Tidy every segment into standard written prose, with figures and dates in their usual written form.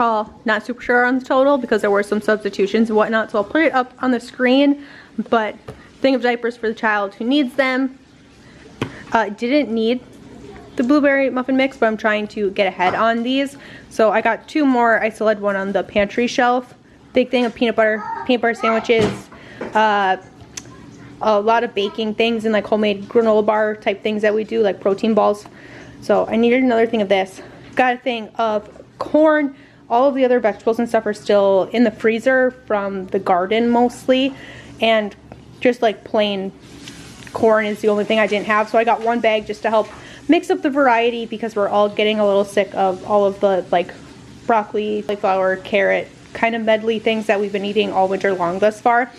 Not super sure on the total because there were some substitutions and whatnot, so I'll put it up on the screen. But thing of diapers for the child who needs them. Didn't need the blueberry muffin mix, but I'm trying to get ahead on these. So I got 2 more. I still had one on the pantry shelf. Big thing of peanut butter sandwiches, a lot of baking things and like homemade granola bar type things that we do, like protein balls. So I needed another thing of this. Got a thing of corn. All of the other vegetables and stuff are still in the freezer from the garden mostly, and just like plain corn is the only thing I didn't have. So I got 1 bag just to help mix up the variety because we're all getting a little sick of all of the like broccoli, cauliflower, carrot kind of medley things that we've been eating all winter long thus far.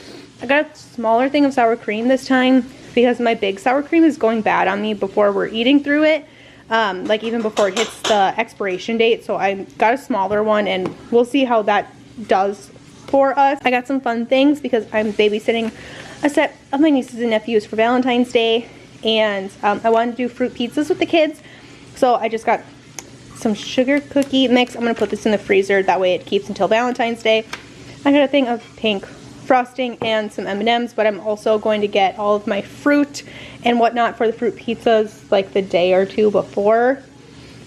I got a smaller thing of sour cream this time because my big sour cream is going bad on me before we're eating through it. Like even before it hits the expiration date. So I got a smaller one and we'll see how that does for us. I got some fun things because I'm babysitting a set of my nieces and nephews for Valentine's Day, and I wanted to do fruit pizzas with the kids. So I just got some sugar cookie mix. I'm going to put this in the freezer, that way it keeps until Valentine's Day. I got a thing of pink frosting and some M&Ms, but I'm also going to get all of my fruit and whatnot for the fruit pizzas like the day or 2 before.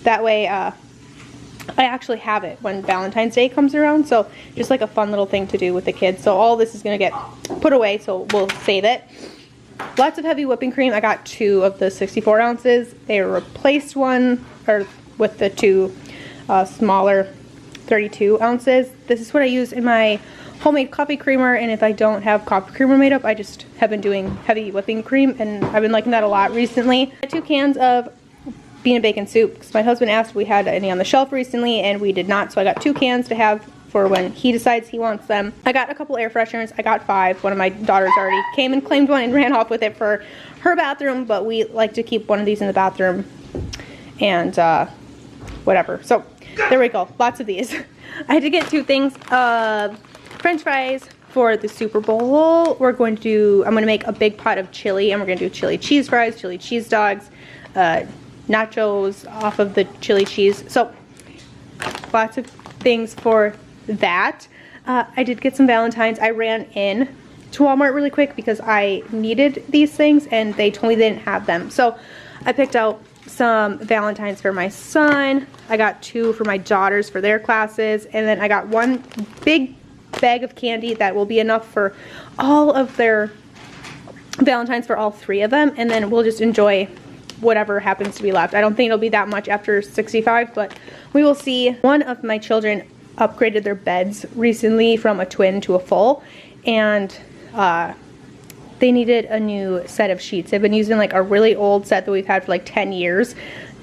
That way I actually have it when Valentine's Day comes around. So just like a fun little thing to do with the kids. So all this is going to get put away, so we'll save it. Lots of heavy whipping cream. I got 2 of the 64 ounces. They replaced one with the 2 smaller 32 ounces. This is what I use in my homemade coffee creamer, and if I don't have coffee creamer made up, I just have been doing heavy whipping cream, and I've been liking that a lot recently. 2 cans of bean and bacon soup because my husband asked if we had any on the shelf recently, and we did not, so I got 2 cans to have for when he decides he wants them. I got a couple air fresheners. I got 5. One of my daughters already came and claimed one and ran off with it for her bathroom, but we like to keep one of these in the bathroom and whatever. So there we go, lots of these. I had to get 2 things. French fries for the Super Bowl. I'm going to make a big pot of chili, and we're going to do chili cheese fries, chili cheese dogs, nachos off of the chili cheese. So lots of things for that. I did get some Valentines. I ran in to Walmart really quick because I needed these things and they told me they didn't have them. So I picked out some Valentines for my son. I got 2 for my daughters for their classes, and then I got 1 big bag of candy that will be enough for all of their Valentines for all 3 of them, and then we'll just enjoy whatever happens to be left. I don't think it'll be that much after 65, but we will see. One of my children upgraded their beds recently from a twin to a full, and they needed a new set of sheets. They've been using like a really old set that we've had for like 10 years,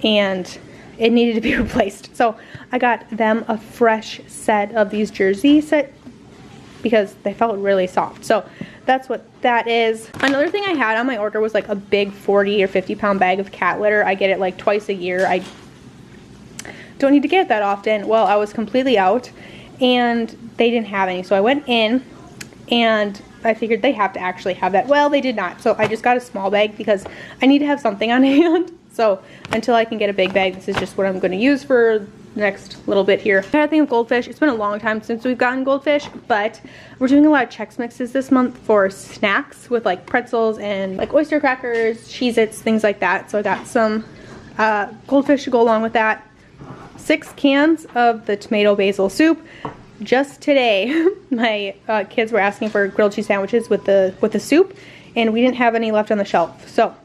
and it needed to be replaced. So I got them a fresh set of these jersey set because they felt really soft. So that's what that is. Another thing I had on my order was like a big 40 or 50 pound bag of cat litter. I get it like twice a year. I don't need to get it that often. Well, I was completely out and they didn't have any. So I went in and I figured they have to actually have that. Well, they did not. So I just got a small bag because I need to have something on hand. So until I can get a big bag, this is just what I'm going to use for the next little bit here. I had a thing of goldfish. It's been a long time since we've gotten goldfish, but we're doing a lot of Chex Mixes this month for snacks with like pretzels and like oyster crackers, Cheez-Its, things like that. So I got some goldfish to go along with that. 6 cans of the tomato basil soup. Just today, my kids were asking for grilled cheese sandwiches with the soup, and we didn't have any left on the shelf. So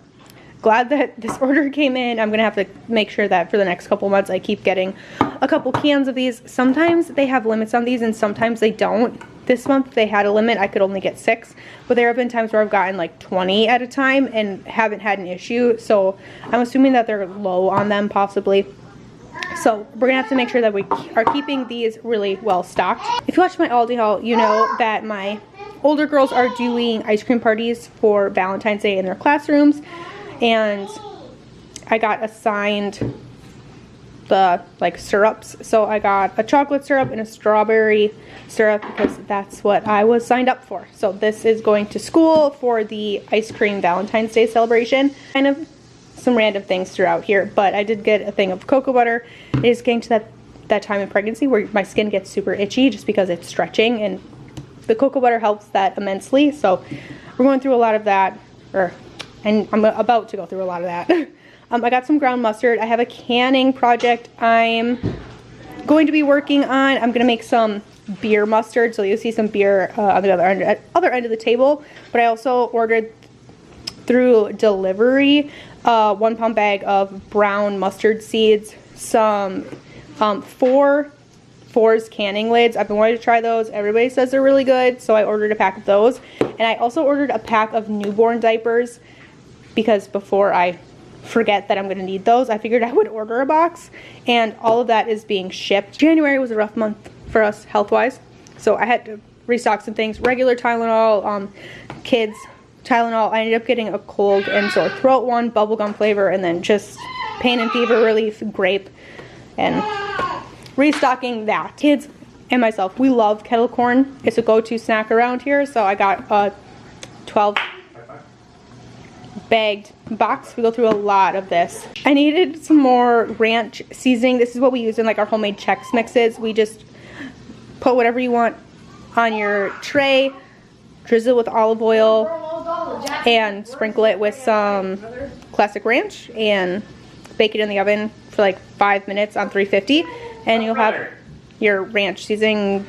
glad that this order came in. I'm gonna have to make sure that for the next couple months I keep getting a couple cans of these. Sometimes they have limits on these and sometimes they don't. This month they had a limit. I could only get 6, but there have been times where I've gotten like 20 at a time and haven't had an issue. So I'm assuming that they're low on them possibly. So we're gonna have to make sure that we are keeping these really well stocked. If you watch my Aldi haul, you know that my older girls are doing ice cream parties for Valentine's Day in their classrooms, and I got assigned the like syrups. So I got a chocolate syrup and a strawberry syrup because that's what I was signed up for. So this is going to school for the ice cream Valentine's Day celebration. Kind of some random things throughout here, but I did get a thing of cocoa butter. It is getting to that that time in pregnancy where my skin gets super itchy just because it's stretching, and the cocoa butter helps that immensely. So we're going through a lot of that, and I'm about to go through a lot of that. I got some ground mustard. I have a canning project I'm going to be working on. I'm going to make some beer mustard, so you'll see some beer on the other end of the table. But I also ordered through delivery 1 pound bag of brown mustard seeds, some Fours canning lids. I've been wanting to try those. Everybody says they're really good, so I ordered a pack of those. And I also ordered a pack of newborn diapers because before I forget that I'm going to need those, I figured I would order a box, and all of that is being shipped. January was a rough month for us health-wise, so I had to restock some things. Regular Tylenol, kids Tylenol. I ended up getting a cold and sore throat one, bubblegum flavor, and then just pain and fever relief grape, and restocking that. Kids and myself, we love kettle corn. It's a go-to snack around here, so I got a 12 bagged box. We go through a lot of this. I needed some more ranch seasoning. This is what we use in like our homemade Chex mixes. We just put whatever you want on your tray, drizzle with olive oil, and sprinkle it with some classic ranch and bake it in the oven for like 5 minutes on 350, and you'll have your ranch seasoning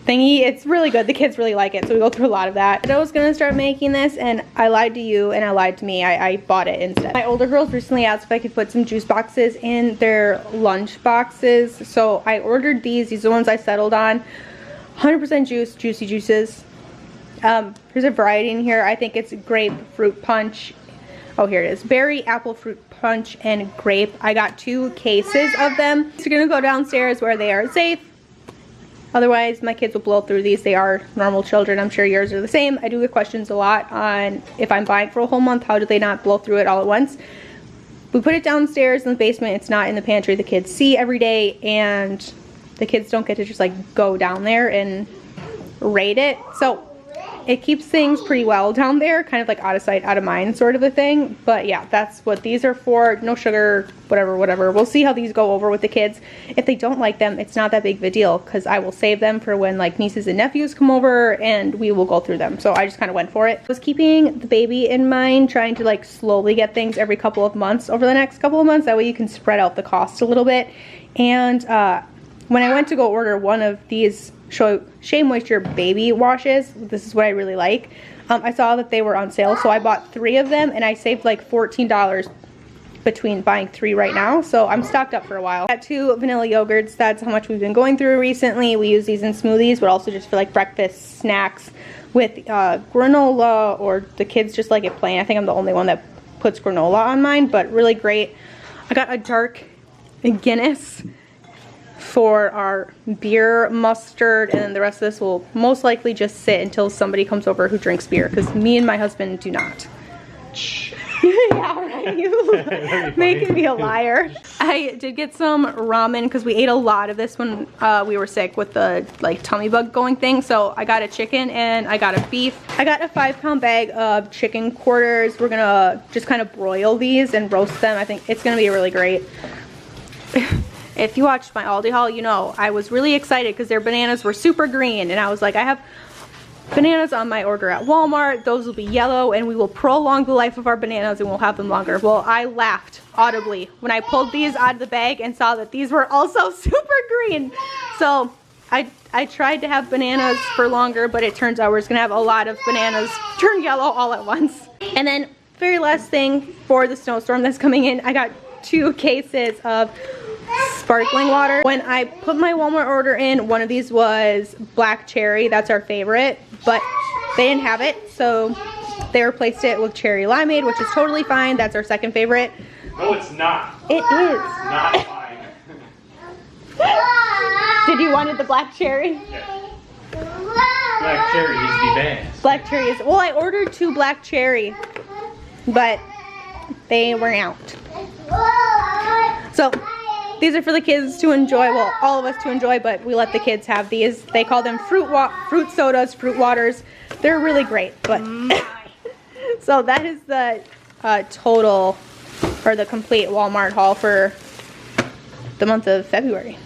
thingy. It's really good. The kids really like it, so we go through a lot of that. I was gonna start making this, and I lied to you and I lied to me. I bought it instead. My older girls recently asked if I could put some juice boxes in their lunch boxes, so I ordered these. These are the ones I settled on. 100% juice, juicy juices. There's a variety in here. I think it's grape, fruit punch. Oh, here it is. Berry, apple, fruit punch, and grape. I got 2 cases of them. So we're gonna go downstairs where they are safe. Otherwise, my kids will blow through these. They are normal children. I'm sure yours are the same. I do get questions a lot on if I'm buying for a whole month, how do they not blow through it all at once? We put it downstairs in the basement. It's not in the pantry. The kids see every day, and the kids don't get to just like go down there and raid it. So it keeps things pretty well down there, kind of like out of sight, out of mind sort of a thing. But yeah, that's what these are for. No sugar, whatever. We'll see how these go over with the kids. If they don't like them, it's not that big of a deal, because I will save them for when like nieces and nephews come over, and we will go through them. So I just kind of went for it. I was keeping the baby in mind, trying to like slowly get things every couple of months over the next couple of months. That way you can spread out the cost a little bit. And when I went to go order one of these Shea Moisture baby washes, this is what I really like, I saw that they were on sale, so I bought 3 of them, and I saved like $14 between buying 3 right now, so I'm stocked up for a while. I got 2 vanilla yogurts. That's how much we've been going through recently. We use these in smoothies, but also just for like breakfast snacks with granola, or the kids just like it plain. I think I'm the only one that puts granola on mine, but really great. I got a dark Guinness for our beer mustard, and then the rest of this will most likely just sit until somebody comes over who drinks beer, because me and my husband do not. Yeah, right. You making me a liar. I did get some ramen because we ate a lot of this when we were sick with the like tummy bug going thing. So I got a chicken and I got a beef. I got a 5-pound bag of chicken quarters. We're gonna just kind of broil these and roast them. I think it's gonna be really great. If you watched my Aldi haul, you know I was really excited because their bananas were super green, and I was like, I have bananas on my order at Walmart. Those will be yellow, and we will prolong the life of our bananas, and we'll have them longer. Well, I laughed audibly when I pulled these out of the bag and saw that these were also super green. So I tried to have bananas for longer, but it turns out we're just gonna have a lot of bananas turn yellow all at once. And then very last thing for the snowstorm that's coming in, I got 2 cases of sparkling water. When I put my Walmart order in, one of these was black cherry. That's our favorite, but they didn't have it, so they replaced it with cherry limeade, which is totally fine. That's our second favorite. No, it's not. It is. It's not fine. Did you wanted the black cherry? Yeah. Black cherry is the best. Black cherry is, well, I ordered 2 black cherry, but they were out. So these are for the kids to enjoy, well, all of us to enjoy, but we let the kids have these. They call them fruit sodas, fruit waters. They're really great, but so that is the total, or the complete Walmart haul for the month of February.